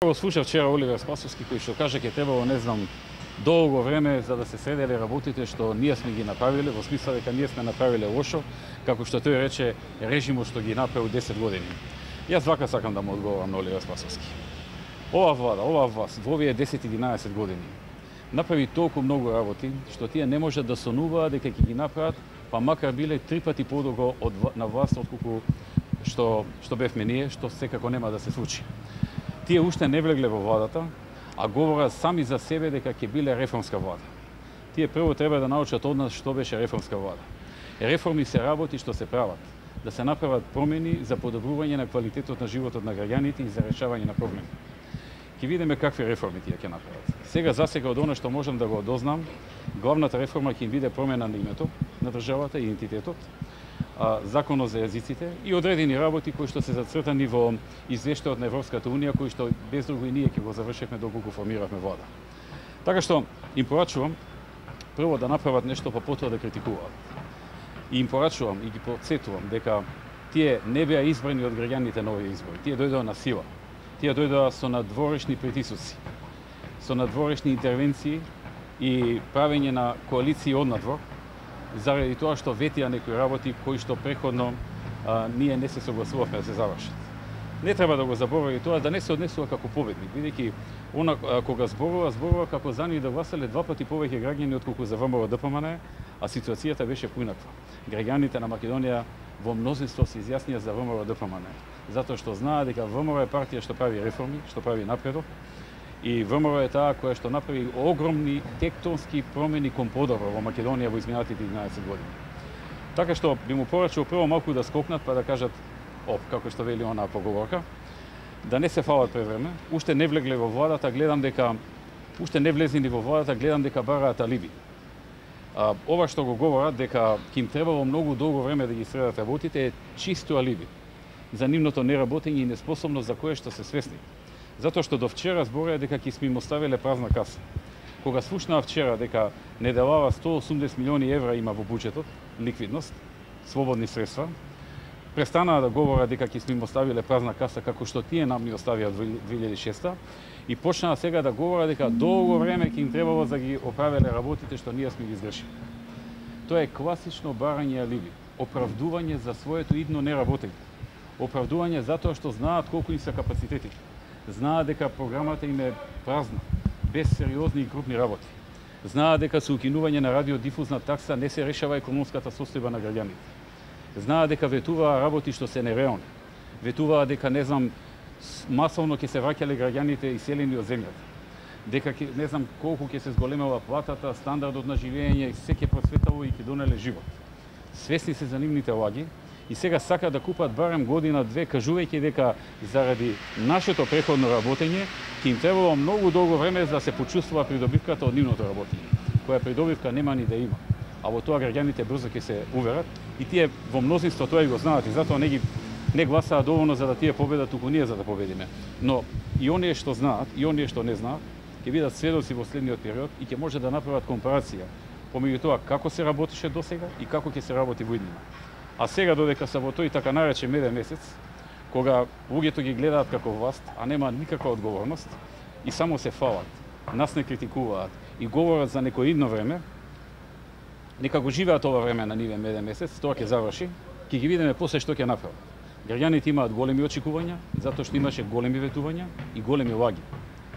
Го слушав вчера Оливер Спасовски кој што кажа ќе требало не знам долго време за да се сределе работите што ние сме ги направиле, во смисла дека ние сме направиле лошо, како што тој рече режимот што ги направил 10 години. Јас вака сакам да му одговорам на Оливер Спасовски. Ова влада, ова власт во овие 10-11 години направи толку многу работи што тие не можат да сонуваат дека ќе ги направат, па макар биле 3 пати подолго на власт отколку што бевме ние, што секако нема да се случи. Тие уште не влегле во владата, а говорат сами за себе дека ќе биле реформска влада. Тие прво треба да научат од нас што беше реформска влада. Реформи се работи што се прават, да се направат промени за подобрување на квалитетот на животот на граѓаните и за решавање на проблеми. Ќе видиме какви реформи тие ќе направат. Засега од она што можам да го дознам, главната реформа ќе им биде промена на името на државата, идентитетот, законот за јазиците и одредени работи кои што се зацртани во извештајот на Европската унија, кои што без друго и ние ќе го завршевме доколку формиравме влада. Така што им порачувам прво да направат нешто, па потоа да критикуваат. И им порачувам и ги потсетувам дека тие не беа избрани од граѓаните на овие избори. Тие дојдоа на сила. Тие дојдоа со надворешни притисоци, со надворешни интервенции и правење на коалиции од надвор, заради тоа што ветија некои работи кои што преходно ние не се согласувавме да се завршат. Не треба да го заборави тоа, да не се однесува како победник, бидејќи кога зборува како за нив да гласале 2 пати повеќе граѓани отколку за ВМРО-ДПМН, а ситуацијата беше поинаква. Граѓаните на Македонија во мнозинство се изјаснија за ВМРО-ДПМН, затоа што знаат дека ВМРО е партија што прави реформи, што прави напредок, и ВМРО е таа која што направи огромни тектонски промени кон подобро во Македонија во изминатите 11 години. Така што би му порачал прво малку да скокнат па да кажат, како што вели онаа поговорка, да не се фалат превреме, уште не влегле во владата, гледам дека бараат алиби. Ова што го говорат дека ќе им требало многу долго време да ги средат работите е чисто алиби за нивното неработење и неспособност за кое што се свесни. Затоа што до вчера збореа дека ќе сме им оставиле празна каса. Кога слушнаа вчера дека неделава 180 милиони евра има во буџетот, ликвидност, слободни средства, престанаа да говорат дека ќе сме им оставиле празна каса како што тие нам ни оставија 2006 и почнаа сега да говорат дека долго време ќе им требало за ги оправеле работите што ние сме ги извршили. Тоа е класично барање алиби, оправдување за своето идно неработење, оправдување затоа што знаат колку им се капацитетите. Знаат дека програмата им е празна, без сериозни и крупни работи. Знаат дека со укинување на радиодифузна такса не се решава економската состојба на граѓаните. Знаат дека ветуваа работи што се нереални. Ветуваа дека масовно ќе се враќале граѓаните иселени од земјата. Дека не знам колку ќе се зголемела платата, стандардот на живење, се ќе просветало и ќе донеле живот. Свесни се за нивните лаги и сега сакаат да купат барем година-две, кажувајќи дека заради нашето преходно работење ќе им требало многу долго време за да се почувствува придобивката од нивното работење, која придобивка нема ни да има. А во тоа граѓаните брзо ќе се уверат и тие во мнозинство тоа и го знаат и затоа не гласаат доволно за да тие победат, туку ние за да победиме. Но и оние што знаат, и оние што не знаат, ќе бидат сведоци во следниот период и ќе може да направат компарација помеѓу тоа како се работеше досега и како ќе се работи во иднина. А сега додека се во тој така наречен меден месец, кога луѓето ги гледаат како власт, а нема никаква одговорност и само се фалат, нас не критикуваат и говорат за некој идно време, нека го живеат ова време на нивен меден месец, тоа ќе заврши, ќе ги видиме после што ќе направат. Граѓаните имаат големи очекувања, затоа што имаше големи ветувања и големи лаги.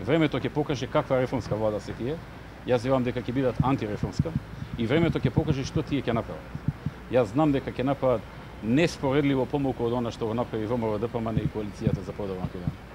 Времето ќе покаже каква реформска влада се тие. Јас велам дека ќе бидат антиреформска и времето ќе покаже што тие ќе направат. Јас знам дека ќе направат неспоредливо помалку од она што го направи ВМРО-ДПМН и коалицијата за подобра Македонија.